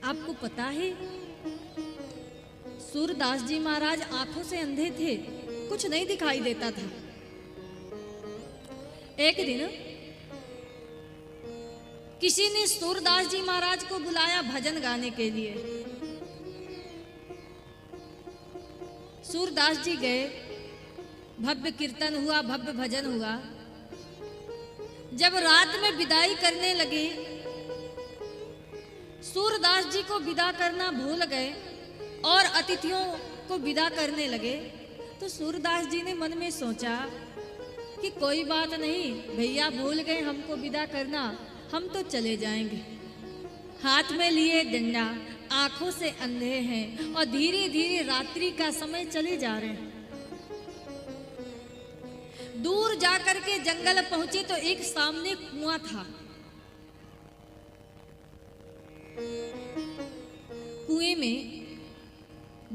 आपको पता है सूरदास जी महाराज आंखों से अंधे थे, कुछ नहीं दिखाई देता था। एक दिन किसी ने सूरदास जी महाराज को बुलाया भजन गाने के लिए। सूरदास जी गए, भव्य कीर्तन हुआ, भव्य भजन हुआ। जब रात में विदाई करने लगे, सूरदास जी को विदा करना भूल गए और अतिथियों को विदा करने लगे, तो सूरदास जी ने मन में सोचा कि कोई बात नहीं, भैया भूल गए हमको विदा करना, हम तो चले जाएंगे। हाथ में लिए डंडा, आंखों से अंधे हैं और धीरे धीरे रात्रि का समय चले जा रहे हैं। दूर जाकर के जंगल पहुंचे तो एक सामने कुआं था। कुएं में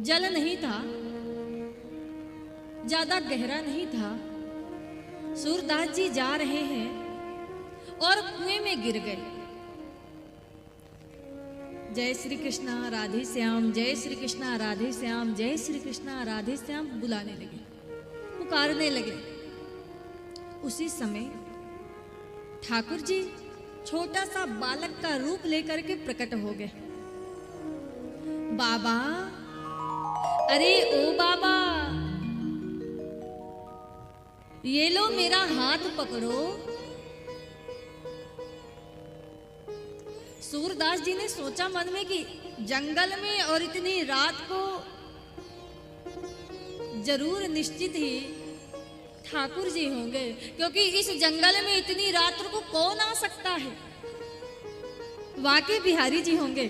जल नहीं था, ज्यादा गहरा नहीं था। सूरदास जी जा रहे हैं और कुएं में गिर गए। जय श्री कृष्णा राधे श्याम, जय श्री कृष्णा राधे श्याम, जय श्री कृष्णा राधे श्याम बुलाने लगे, पुकारने लगे। उसी समय ठाकुर जी छोटा सा बालक का रूप लेकर के प्रकट हो गए। बाबा, अरे ओ बाबा, ये लो मेरा हाथ पकड़ो। सूरदास जी ने सोचा मन में कि जंगल में और इतनी रात को जरूर निश्चित ही ठाकुर जी होंगे, क्योंकि इस जंगल में इतनी रात को कौन आ सकता है, वाकई बिहारी जी होंगे।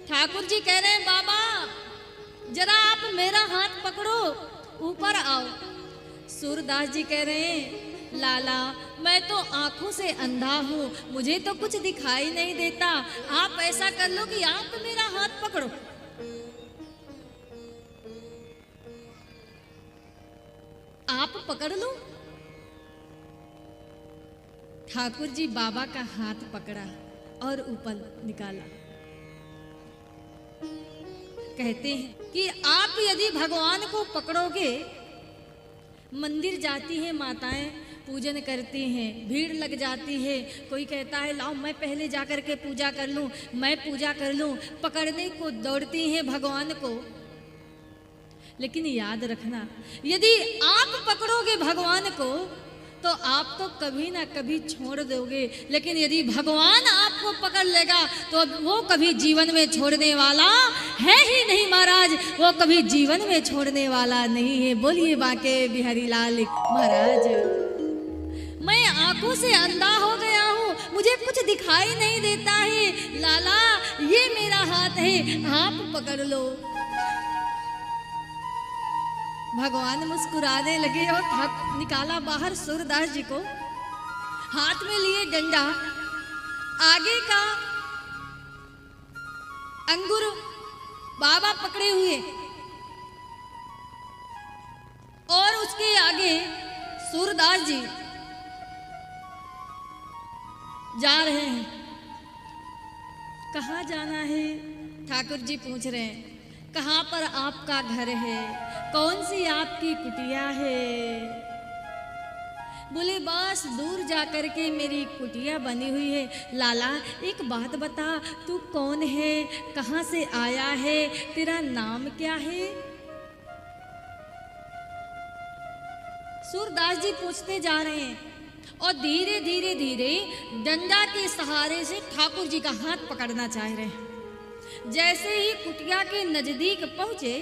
ठाकुर जी कह रहे हैं, बाबा जरा आप मेरा हाथ पकड़ो, ऊपर आओ। सूरदास जी कह रहे हैं, लाला मैं तो आंखों से अंधा हूं, मुझे तो कुछ दिखाई नहीं देता, आप ऐसा कर लो कि आप मेरा हाथ पकड़ो। आप पकड़ लो। ठाकुर जी बाबा का हाथ पकड़ा और ऊपर निकाला। कहते हैं कि आप यदि भगवान को पकड़ोगे, मंदिर जाती हैं माताएं, पूजन करती हैं, भीड़ लग जाती है, कोई कहता है लाओ मैं पहले जाकर के पूजा कर लूं, मैं पूजा कर लूं, पकड़ने को दौड़ती हैं भगवान को। लेकिन याद रखना, यदि आप पकड़ोगे भगवान को तो आप तो कभी ना कभी छोड़ दोगे, लेकिन यदि भगवान आपको पकड़ लेगा तो वो कभी जीवन में छोड़ने वाला है ही नहीं महाराज, वो कभी जीवन में छोड़ने वाला नहीं है। बोलिए बांके बिहारी लाल महाराज। मैं आंखों से अंधा हो गया हूँ, मुझे कुछ दिखाई नहीं देता है, लाला ये मेरा हाथ है, आप पकड़ लो। भगवान मुस्कुराने लगे और निकाला बाहर सूरदास जी को, हाथ में लिए डंडा, आगे का अंगूर बाबा पकड़े हुए और उसके आगे सूरदास जी जा रहे हैं। कहाँ जाना है? ठाकुर जी पूछ रहे हैं, कहाँ पर आपका घर है, कौन सी आपकी कुटिया है? बोले बस दूर जाकर के मेरी कुटिया बनी हुई है। लाला एक बात बता, तू कौन है, कहाँ से आया है, तेरा नाम क्या है? सूरदास जी पूछते जा रहे हैं और धीरे धीरे धीरे डंडा के सहारे से ठाकुर जी का हाथ पकड़ना चाह रहे हैं। जैसे ही कुटिया के नजदीक पहुंचे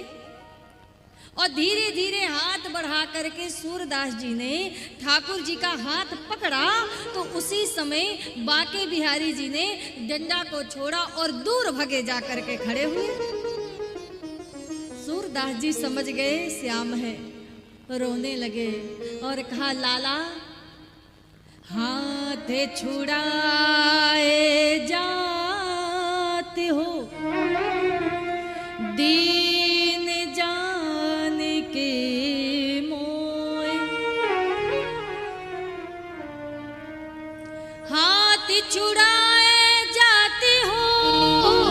और धीरे धीरे हाथ बढ़ा करके सूरदास जी ने ठाकुर जी का हाथ पकड़ा, तो उसी समय बांके बिहारी जी ने डंडा को छोड़ा और दूर भगे जा करके खड़े हुए। सूरदास जी समझ गए श्याम है, रोने लगे और कहा, लाला हाथ छुड़ाए जाते हो, दीन जान के मोए, हाथ हाथ छुड़ाए जाती हूँ,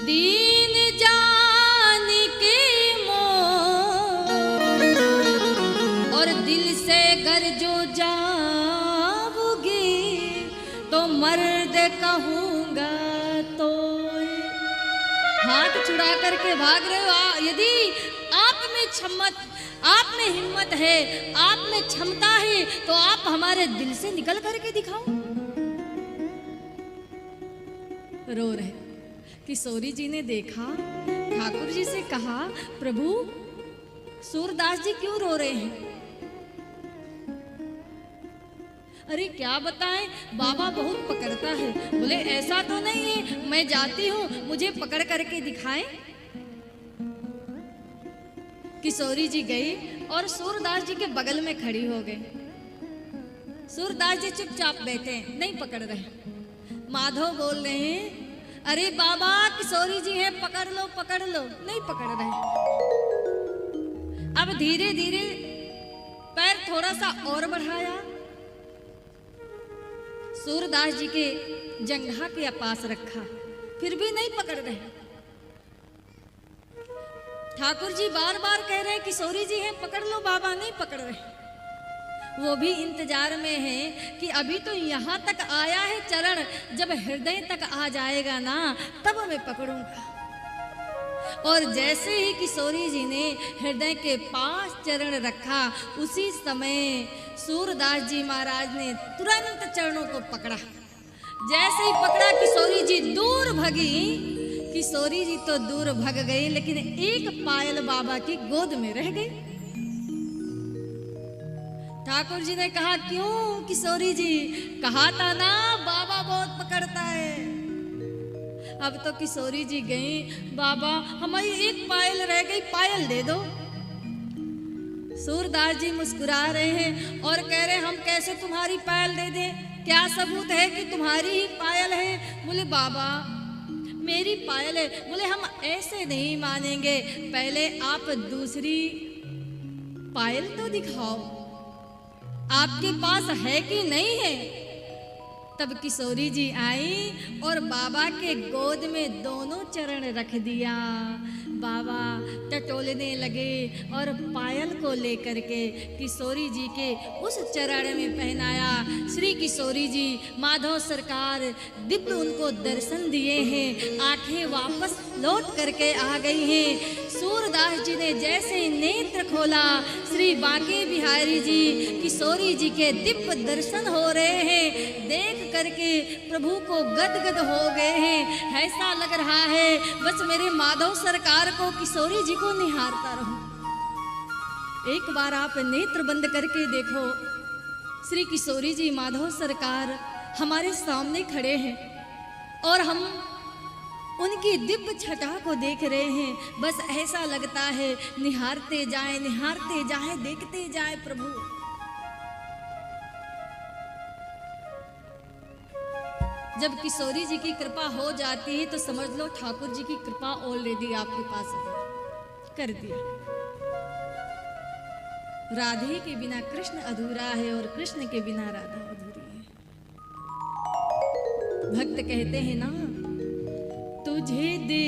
दीन जान की मोह, और दिल से घर जो जाओगी तो मर्द कहूँगा तो। हाथ छुड़ा करके भाग रहे हो। यदि आप में हिम्मत है, आप में क्षमता है, तो आप हमारे दिल से निकल करके दिखाओ। रो रहे। किशोरी जी ने देखा, ठाकुर जी से कहा, प्रभु सूरदास जी क्यों रो रहे हैं? अरे क्या बताएं, बाबा बहुत पकड़ता है। बोले ऐसा तो नहीं है, मैं जाती हूँ, मुझे पकड़ करके दिखाएं। किशोरी जी गई और सूरदास जी के बगल में खड़ी हो गई। सूरदास जी चुपचाप बैठे हैं, नहीं पकड़ रहे। माधव बोल रहे हैं, अरे बाबा किशोरी जी हैं, पकड़ लो पकड़ लो, नहीं पकड़ रहे। अब धीरे धीरे पैर थोड़ा सा और बढ़ाया, सूरदास जी के जंघा के पास रखा, फिर भी नहीं पकड़ रहे। ठाकुर जी बार बार कह रहे हैं किशोरी जी हैं, पकड़ लो बाबा, नहीं पकड़ रहे। वो भी इंतजार में है कि अभी तो यहाँ तक आया है चरण, जब हृदय तक आ जाएगा ना तब मैं पकड़ूंगा। और जैसे ही किशोरी जी ने हृदय के पास चरण रखा, उसी समय सूरदास जी महाराज ने तुरंत चरणों को पकड़ा। जैसे ही पकड़ा, किशोरी जी दूर भगी। किशोरी जी तो दूर भग गई, लेकिन एक पायल बाबा की गोद में रह गई। ठाकुर जी ने कहा, क्यों किशोरी जी? कहा था ना बाबा बहुत पकड़ता है। अब तो किशोरी जी गई, बाबा हमारी एक पायल रह गई, पायल दे दो। सूरदास जी मुस्कुरा रहे हैं और कह रहे, हम कैसे तुम्हारी पायल दे दें? क्या सबूत है कि तुम्हारी ही पायल है? बोले बाबा मेरी पायल है। बोले हम ऐसे नहीं मानेंगे, पहले आप दूसरी पायल तो दिखाओ, आपके पास है कि नहीं है? तब किशोरी जी आई और बाबा के गोद में दोनों चरण रख दिया। बाबा टटोलने लगे और पायल को लेकर के किशोरी जी के उस चरण में पहनाया। श्री किशोरी जी माधव सरकार दिव्य उनको दर्शन दिए हैं, आंखें वापस लौट करके आ गई हैं। सूरदास जी ने जैसे नेत्र खोला, श्री बांके बिहारी जी किशोरी जी के दिव्य दर्शन हो रहे हैं। देख करके प्रभु को गदगद हो गए हैं। ऐसा लग रहा है बस मेरे माधव सरकार को किशोरी जी को निहारता रहूं। एक बार आप नेत्र बंद करके देखो, श्री किशोरी जी माधव सरकार हमारे सामने खड़े हैं और हम उनकी दिव्य छटा को देख रहे हैं। बस ऐसा लगता है निहारते जाएं, देखते जाएं प्रभु। जब किशोरी जी की कृपा हो जाती है तो समझ लो ठाकुर जी की कृपा ऑलरेडी आपके पास कर दिया। राधे के बिना कृष्ण अधूरा है और कृष्ण के बिना राधा अधूरी है। भक्त कहते हैं ना, तुझे दे